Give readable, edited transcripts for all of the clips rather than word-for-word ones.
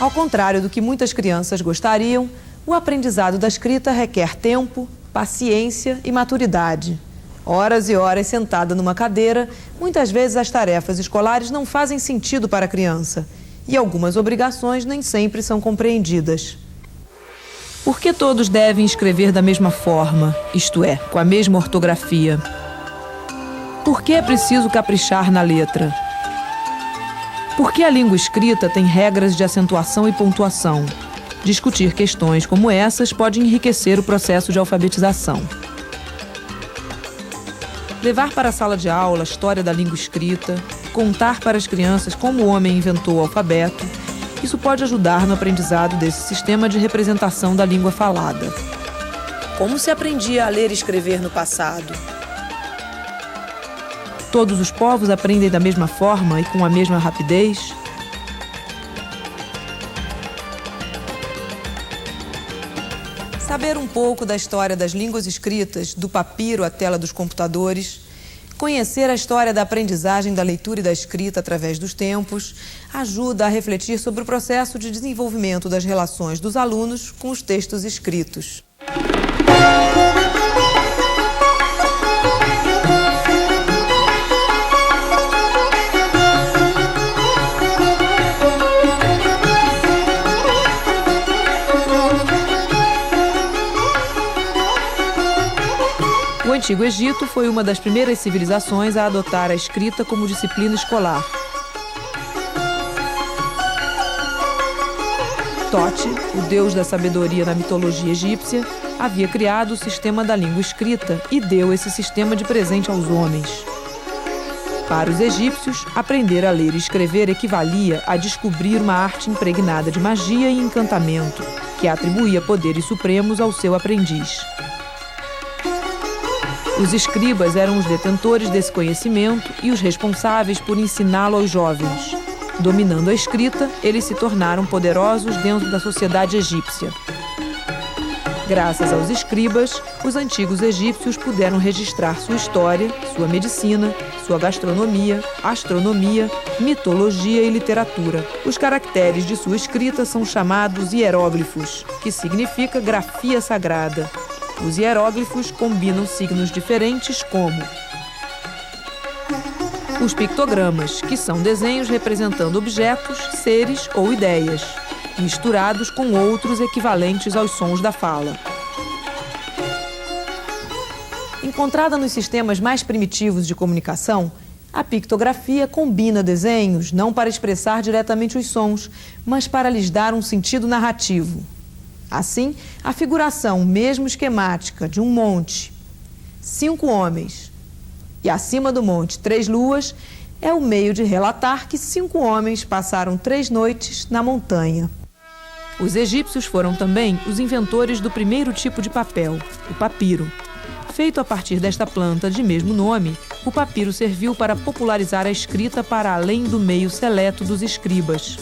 Ao contrário do que muitas crianças gostariam, o aprendizado da escrita requer tempo, paciência e maturidade. Horas e horas sentada numa cadeira, muitas vezes as tarefas escolares não fazem sentido para a criança e algumas obrigações nem sempre são compreendidas. Por que todos devem escrever da mesma forma, isto é, com a mesma ortografia? Por que é preciso caprichar na letra? Por que a língua escrita tem regras de acentuação e pontuação? Discutir questões como essas pode enriquecer o processo de alfabetização. Levar para a sala de aula a história da língua escrita, contar para as crianças como o homem inventou o alfabeto, isso pode ajudar no aprendizado desse sistema de representação da língua falada. Como se aprendia a ler e escrever no passado? Todos os povos aprendem da mesma forma e com a mesma rapidez? Saber um pouco da história das línguas escritas, do papiro à tela dos computadores, conhecer a história da aprendizagem da leitura e da escrita através dos tempos, ajuda a refletir sobre o processo de desenvolvimento das relações dos alunos com os textos escritos. O Antigo Egito foi uma das primeiras civilizações a adotar a escrita como disciplina escolar. Tote, o deus da sabedoria na mitologia egípcia, havia criado o sistema da língua escrita e deu esse sistema de presente aos homens. Para os egípcios, aprender a ler e escrever equivalia a descobrir uma arte impregnada de magia e encantamento, que atribuía poderes supremos ao seu aprendiz. Os escribas eram os detentores desse conhecimento e os responsáveis por ensiná-lo aos jovens. Dominando a escrita, eles se tornaram poderosos dentro da sociedade egípcia. Graças aos escribas, os antigos egípcios puderam registrar sua história, sua medicina, sua gastronomia, astronomia, mitologia e literatura. Os caracteres de sua escrita são chamados hieróglifos, que significa grafia sagrada. Os hieróglifos combinam signos diferentes como os pictogramas, que são desenhos representando objetos, seres ou ideias, misturados com outros equivalentes aos sons da fala. Encontrada nos sistemas mais primitivos de comunicação, a pictografia combina desenhos não para expressar diretamente os sons, mas para lhes dar um sentido narrativo. Assim, a figuração, mesmo esquemática, de um monte, 5 homens e acima do monte 3 luas, é o meio de relatar que 5 homens passaram 3 noites na montanha. Os egípcios foram também os inventores do primeiro tipo de papel, o papiro. Feito a partir desta planta de mesmo nome, o papiro serviu para popularizar a escrita para além do meio seleto dos escribas.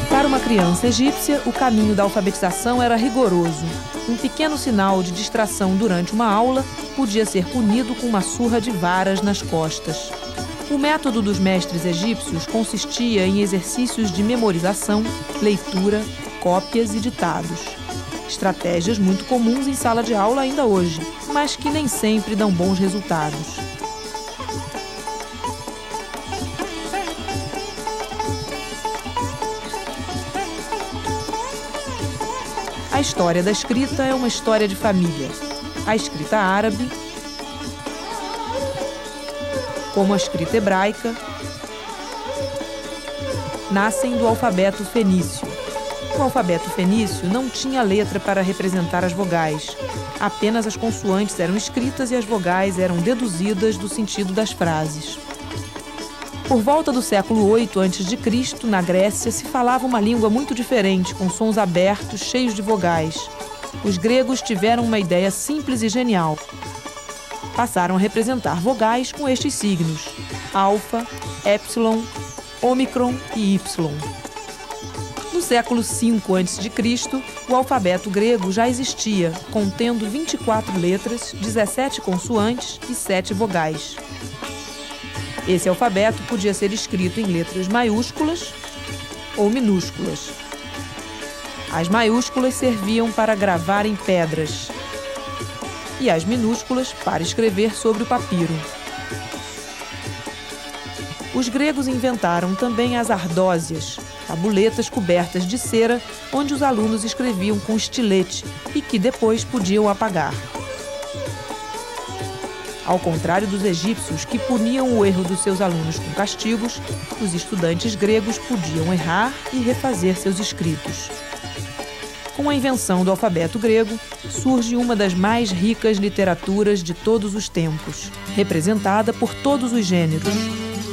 Para uma criança egípcia, o caminho da alfabetização era rigoroso. Um pequeno sinal de distração durante uma aula podia ser punido com uma surra de varas nas costas. O método dos mestres egípcios consistia em exercícios de memorização, leitura, cópias e ditados. Estratégias muito comuns em sala de aula ainda hoje, mas que nem sempre dão bons resultados. A história da escrita é uma história de família. A escrita árabe, como a escrita hebraica, nascem do alfabeto fenício. O alfabeto fenício não tinha letra para representar as vogais. Apenas as consoantes eram escritas e as vogais eram deduzidas do sentido das frases. Por volta do século VIII a.C., na Grécia, se falava uma língua muito diferente, com sons abertos, cheios de vogais. Os gregos tiveram uma ideia simples e genial. Passaram a representar vogais com estes signos: alfa, épsilon, ômicron e y. No século V a.C., o alfabeto grego já existia, contendo 24 letras, 17 consoantes e 7 vogais. Esse alfabeto podia ser escrito em letras maiúsculas ou minúsculas. As maiúsculas serviam para gravar em pedras e as minúsculas para escrever sobre o papiro. Os gregos inventaram também as ardósias, tabuletas cobertas de cera, onde os alunos escreviam com estilete e que depois podiam apagar. Ao contrário dos egípcios, que puniam o erro dos seus alunos com castigos, os estudantes gregos podiam errar e refazer seus escritos. Com a invenção do alfabeto grego, surge uma das mais ricas literaturas de todos os tempos, representada por todos os gêneros: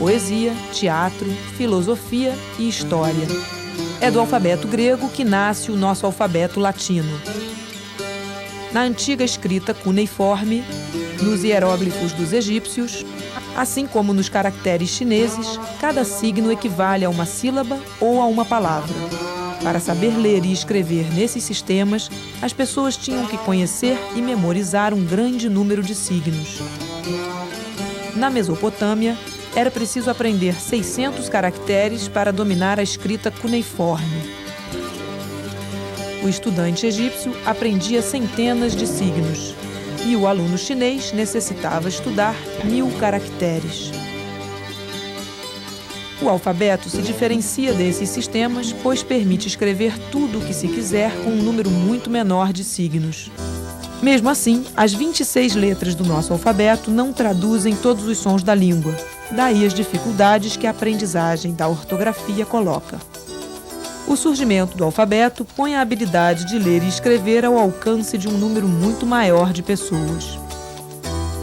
poesia, teatro, filosofia e história. É do alfabeto grego que nasce o nosso alfabeto latino. Na antiga escrita cuneiforme, nos hieróglifos dos egípcios, assim como nos caracteres chineses, cada signo equivale a uma sílaba ou a uma palavra. Para saber ler e escrever nesses sistemas, as pessoas tinham que conhecer e memorizar um grande número de signos. Na Mesopotâmia, era preciso aprender 600 caracteres para dominar a escrita cuneiforme. O estudante egípcio aprendia centenas de signos e o aluno chinês necessitava estudar 1000 caracteres. O alfabeto se diferencia desses sistemas, pois permite escrever tudo o que se quiser com um número muito menor de signos. Mesmo assim, as 26 letras do nosso alfabeto não traduzem todos os sons da língua. Daí as dificuldades que a aprendizagem da ortografia coloca. O surgimento do alfabeto põe a habilidade de ler e escrever ao alcance de um número muito maior de pessoas.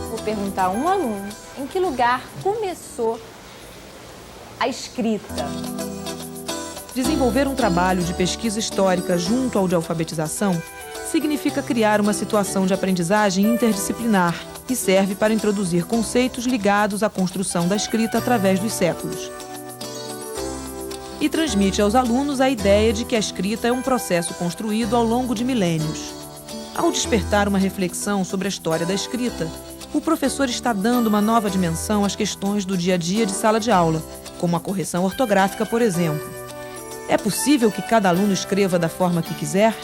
Vou perguntar a um aluno em que lugar começou a escrita. Desenvolver um trabalho de pesquisa histórica junto ao de alfabetização significa criar uma situação de aprendizagem interdisciplinar que serve para introduzir conceitos ligados à construção da escrita através dos séculos. E transmite aos alunos a ideia de que a escrita é um processo construído ao longo de milênios. Ao despertar uma reflexão sobre a história da escrita, o professor está dando uma nova dimensão às questões do dia a dia de sala de aula, como a correção ortográfica, por exemplo. É possível que cada aluno escreva da forma que quiser?